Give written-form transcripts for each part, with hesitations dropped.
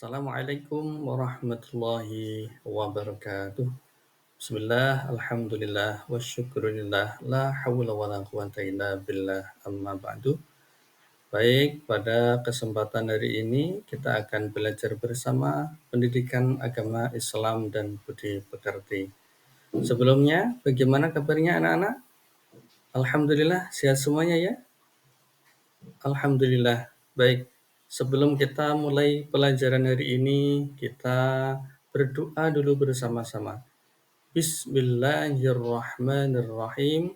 Assalamualaikum warahmatullahi wabarakatuh. Bismillah, alhamdulillah, wa syukurillah, la hawla wa la quwata illa billah, amma ba'du. Baik, pada kesempatan hari ini kita akan belajar bersama pendidikan agama Islam dan budi pekerti. Sebelumnya, bagaimana kabarnya anak-anak? Alhamdulillah, sehat semuanya ya? Alhamdulillah. Baik, sebelum kita mulai pelajaran hari ini, kita berdoa dulu bersama-sama. Bismillahirrahmanirrahim.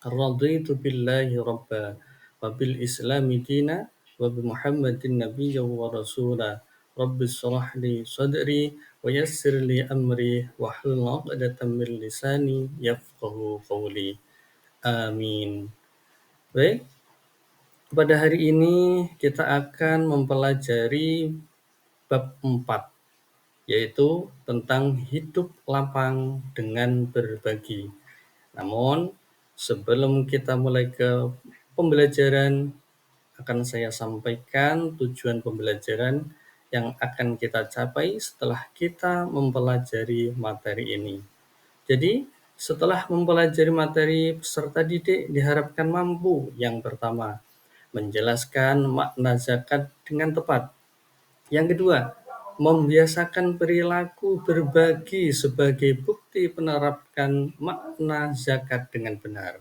Raditu billahi rabba wa bil islami dina wa bi Muhammadin nabiyya wa rasula. Rabbi shrah li sadri wa yassir li amri wa hlul 'uqdatam min lisani yafqahu qawli. Amin. Baik, pada hari ini kita akan mempelajari bab 4, yaitu tentang hidup lapang dengan berbagi. Namun, sebelum kita mulai ke pembelajaran, akan saya sampaikan tujuan pembelajaran yang akan kita capai setelah kita mempelajari materi ini. Jadi, setelah mempelajari materi, peserta didik diharapkan mampu yang pertama, menjelaskan makna zakat dengan tepat. Yang kedua, membiasakan perilaku berbagi sebagai bukti penerapkan makna zakat dengan benar.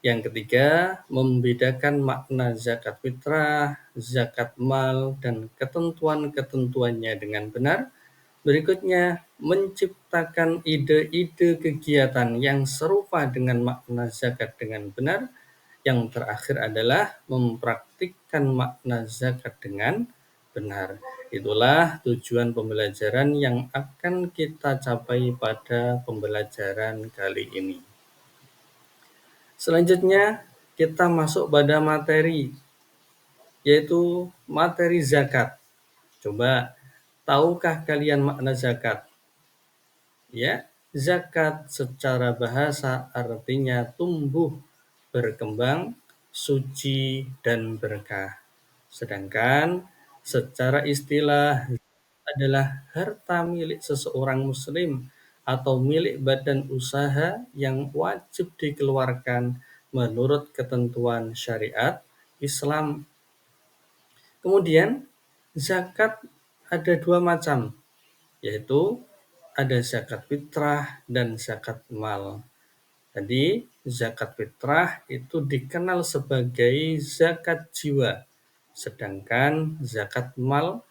Yang ketiga, membedakan makna zakat fitrah, zakat mal, dan ketentuan-ketentuannya dengan benar. Berikutnya, menciptakan ide-ide kegiatan yang serupa dengan makna zakat dengan benar. Yang terakhir adalah mempraktikkan makna zakat dengan benar. Itulah tujuan pembelajaran yang akan kita capai pada pembelajaran kali ini. Selanjutnya, kita masuk pada materi, yaitu materi zakat. Coba, tahukah kalian makna zakat? Ya, zakat secara bahasa artinya tumbuh, berkembang, suci, dan berkah. Sedangkan secara istilah adalah harta milik seseorang muslim atau milik badan usaha yang wajib dikeluarkan menurut ketentuan syariat Islam. Kemudian, zakat ada dua macam, yaitu ada zakat fitrah dan zakat mal. Jadi, zakat fitrah itu dikenal sebagai zakat jiwa, sedangkan zakat mal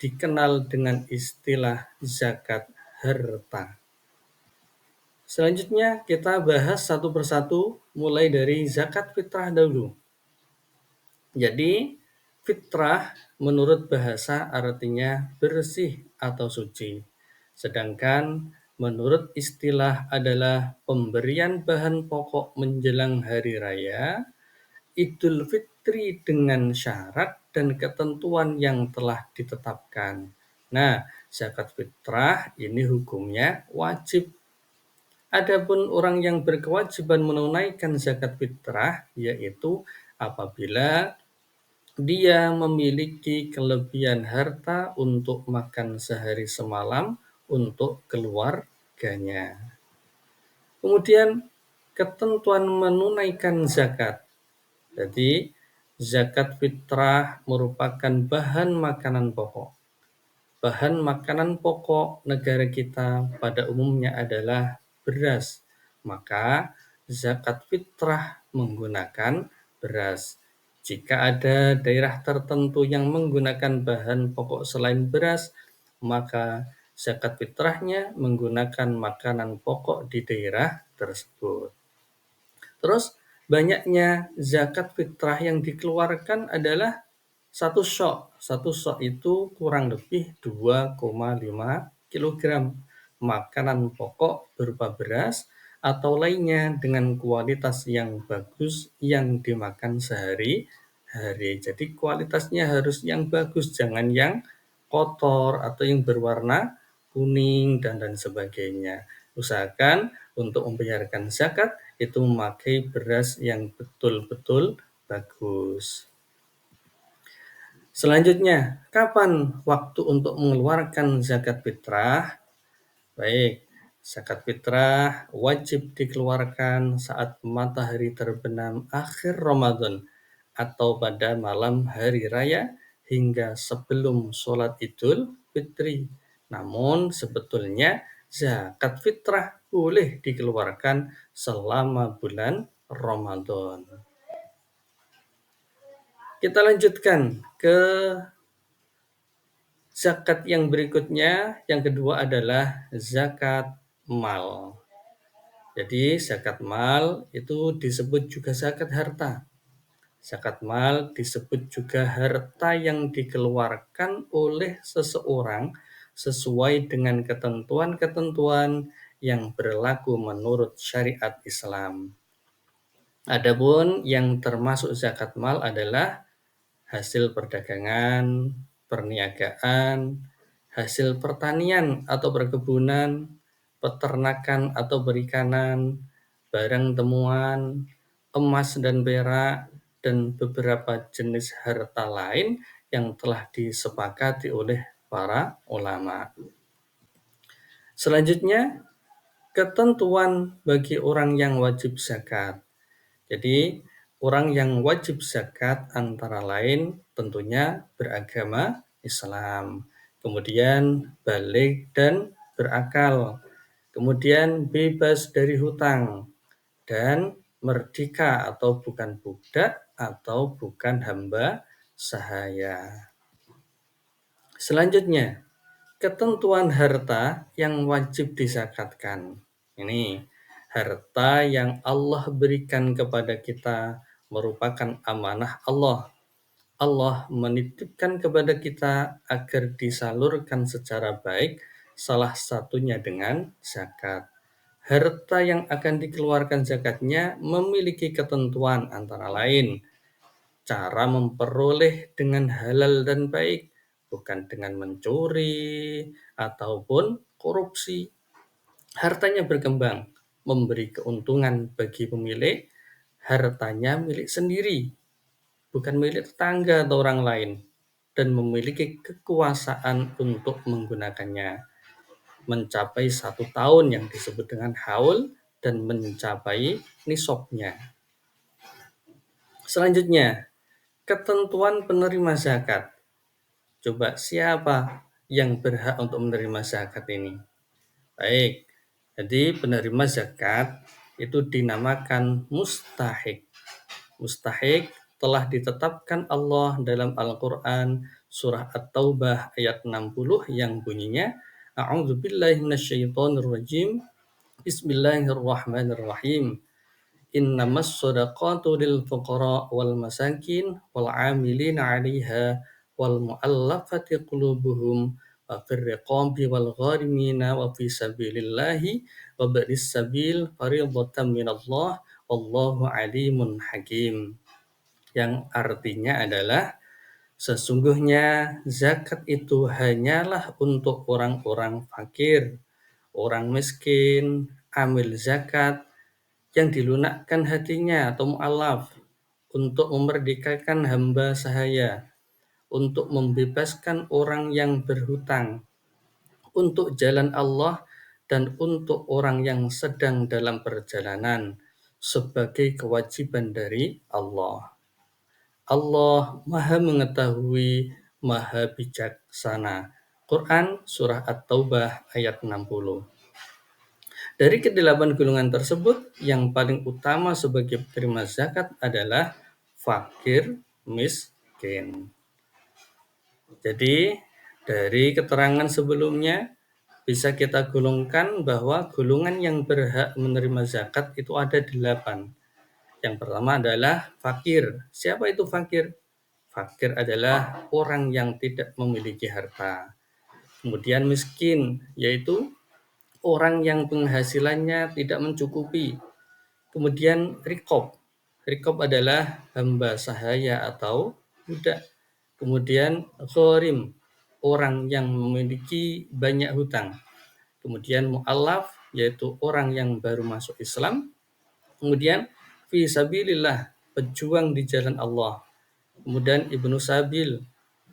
dikenal dengan istilah zakat harta. Selanjutnya kita bahas satu persatu mulai dari zakat fitrah dahulu. Jadi, fitrah menurut bahasa artinya bersih atau suci. Sedangkan menurut istilah adalah pemberian bahan pokok menjelang hari raya, Idul Fitri dengan syarat dan ketentuan yang telah ditetapkan. Nah, zakat fitrah ini hukumnya wajib. Adapun orang yang berkewajiban menunaikan zakat fitrah yaitu apabila dia memiliki kelebihan harta untuk makan sehari semalam untuk keluarganya. Kemudian ketentuan menunaikan zakat. Jadi, zakat fitrah merupakan bahan makanan pokok. Bahan makanan pokok negara kita pada umumnya adalah beras. Maka, zakat fitrah menggunakan beras. Jika ada daerah tertentu yang menggunakan bahan pokok selain beras, maka zakat fitrahnya menggunakan makanan pokok di daerah tersebut. Terus, banyaknya zakat fitrah yang dikeluarkan adalah satu syok. Satu syok itu kurang lebih 2,5 kg makanan pokok berupa beras atau lainnya dengan kualitas yang bagus yang dimakan sehari-hari. Jadi kualitasnya harus yang bagus, jangan yang kotor atau yang berwarna kuning dan sebagainya. Usahakan untuk membayarkan zakat itu memakai beras yang betul-betul bagus. Selanjutnya, kapan waktu untuk mengeluarkan zakat fitrah? Baik, zakat fitrah wajib dikeluarkan saat matahari terbenam akhir Ramadan atau pada malam hari raya hingga sebelum sholat Idul Fitri. Namun sebetulnya zakat fitrah boleh dikeluarkan selama bulan Ramadan. Kita lanjutkan ke zakat yang berikutnya. Yang kedua adalah zakat mal. Jadi zakat mal itu disebut juga zakat harta. Zakat mal disebut juga harta yang dikeluarkan oleh seseorang sesuai dengan ketentuan-ketentuan yang berlaku menurut syariat Islam. Adapun yang termasuk zakat mal adalah hasil perdagangan, perniagaan, hasil pertanian atau perkebunan, peternakan atau perikanan, barang temuan, emas dan perak, dan beberapa jenis harta lain yang telah disepakati oleh para ulama. Selanjutnya, ketentuan bagi orang yang wajib zakat. Jadi, orang yang wajib zakat antara lain tentunya beragama Islam, kemudian baligh dan berakal, kemudian bebas dari hutang, dan merdeka atau bukan budak atau bukan hamba sahaya. Selanjutnya, ketentuan harta yang wajib dizakatkan. Ini harta yang Allah berikan kepada kita merupakan amanah Allah. Allah menitipkan kepada kita agar disalurkan secara baik, salah satunya dengan zakat. Harta yang akan dikeluarkan zakatnya memiliki ketentuan antara lain cara memperoleh dengan halal dan baik, bukan dengan mencuri ataupun korupsi. Hartanya berkembang, memberi keuntungan bagi pemilik, hartanya milik sendiri, bukan milik tetangga atau orang lain, dan memiliki kekuasaan untuk menggunakannya. Mencapai 1 tahun yang disebut dengan haul dan mencapai nisabnya. Selanjutnya, ketentuan penerima zakat. Coba siapa yang berhak untuk menerima zakat ini? Baik, jadi penerima zakat itu dinamakan mustahik. Mustahik telah ditetapkan Allah dalam Al-Quran surah At-Taubah ayat 60 yang bunyinya A'udzubillahi minasyaitonirrajim. Bismillahirrahmanirrahim. Innamas shadaqatu lil fuqara wal masakin wal 'amilina 'alaiha wal mu'allafati qulubuhum wa fir riqabi wal gharimina wa fi sabilillahi wa ba'is sabil fariidatan minallah wallahu 'alimun hakim. Yang artinya adalah sesungguhnya zakat itu hanyalah untuk orang-orang fakir, orang miskin, amil zakat yang dilunakkan hatinya atau mu'alaf untuk memerdekakan hamba sahaya, untuk membebaskan orang yang berhutang, untuk jalan Allah, dan untuk orang yang sedang dalam perjalanan sebagai kewajiban dari Allah. Allah Maha Mengetahui, Maha Bijaksana. Quran Surah At-Taubah ayat 60. Dari kedelapan golongan tersebut, yang paling utama sebagai penerima zakat adalah fakir miskin. Jadi, dari keterangan sebelumnya, bisa kita golongkan bahwa golongan yang berhak menerima zakat itu ada 8. Yang pertama adalah fakir. Siapa itu fakir? Fakir adalah orang yang tidak memiliki harta. Kemudian miskin, yaitu orang yang penghasilannya tidak mencukupi. Kemudian rikob. Rikob adalah hamba sahaya atau budak. Kemudian gharim, orang yang memiliki banyak hutang. Kemudian mu'allaf, yaitu orang yang baru masuk Islam. Kemudian fi sabilillah, pejuang di jalan Allah. Kemudian ibnu sabil,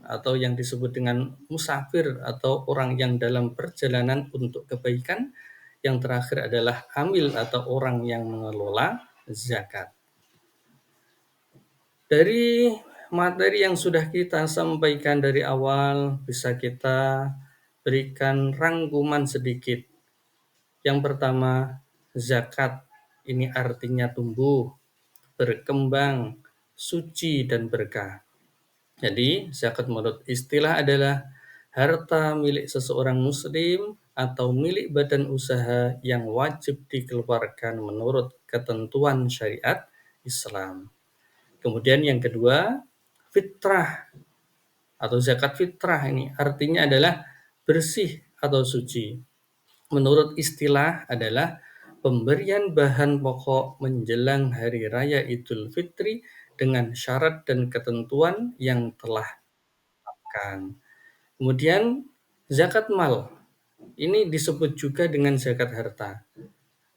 atau yang disebut dengan musafir atau orang yang dalam perjalanan untuk kebaikan. Yang terakhir adalah amil atau orang yang mengelola zakat. Dari materi yang sudah kita sampaikan dari awal, bisa kita berikan rangkuman sedikit. Yang pertama, zakat ini artinya tumbuh, berkembang, suci, dan berkah. Jadi, zakat menurut istilah adalah harta milik seseorang muslim atau milik badan usaha yang wajib dikeluarkan menurut ketentuan syariat Islam. Kemudian yang kedua, fitrah atau zakat fitrah ini artinya adalah bersih atau suci. Menurut istilah adalah pemberian bahan pokok menjelang hari raya Idul Fitri dengan syarat dan ketentuan yang telah ditetapkan. Kemudian zakat mal ini disebut juga dengan zakat harta.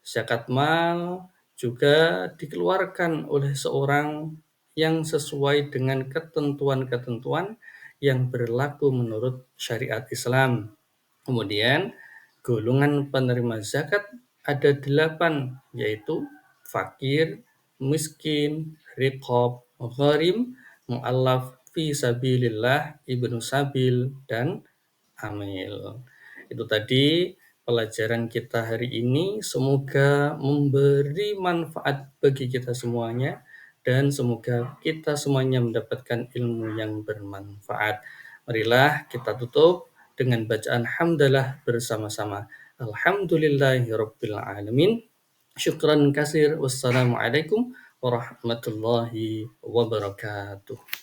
Zakat mal juga dikeluarkan oleh seorang yang sesuai dengan ketentuan-ketentuan yang berlaku menurut syariat Islam. Kemudian golongan penerima zakat ada 8, yaitu fakir, miskin, riqab, gharim, mu'allaf fi sabilillah, ibnu sabil, dan amil. Itu tadi pelajaran kita hari ini. Semoga memberi manfaat bagi kita semuanya dan semoga kita semuanya mendapatkan ilmu yang bermanfaat. Marilah kita tutup dengan bacaan hamdalah bersama-sama. Alhamdulillahirabbil alamin. Syukran kasir. Wassalamualaikum warahmatullahi wabarakatuh.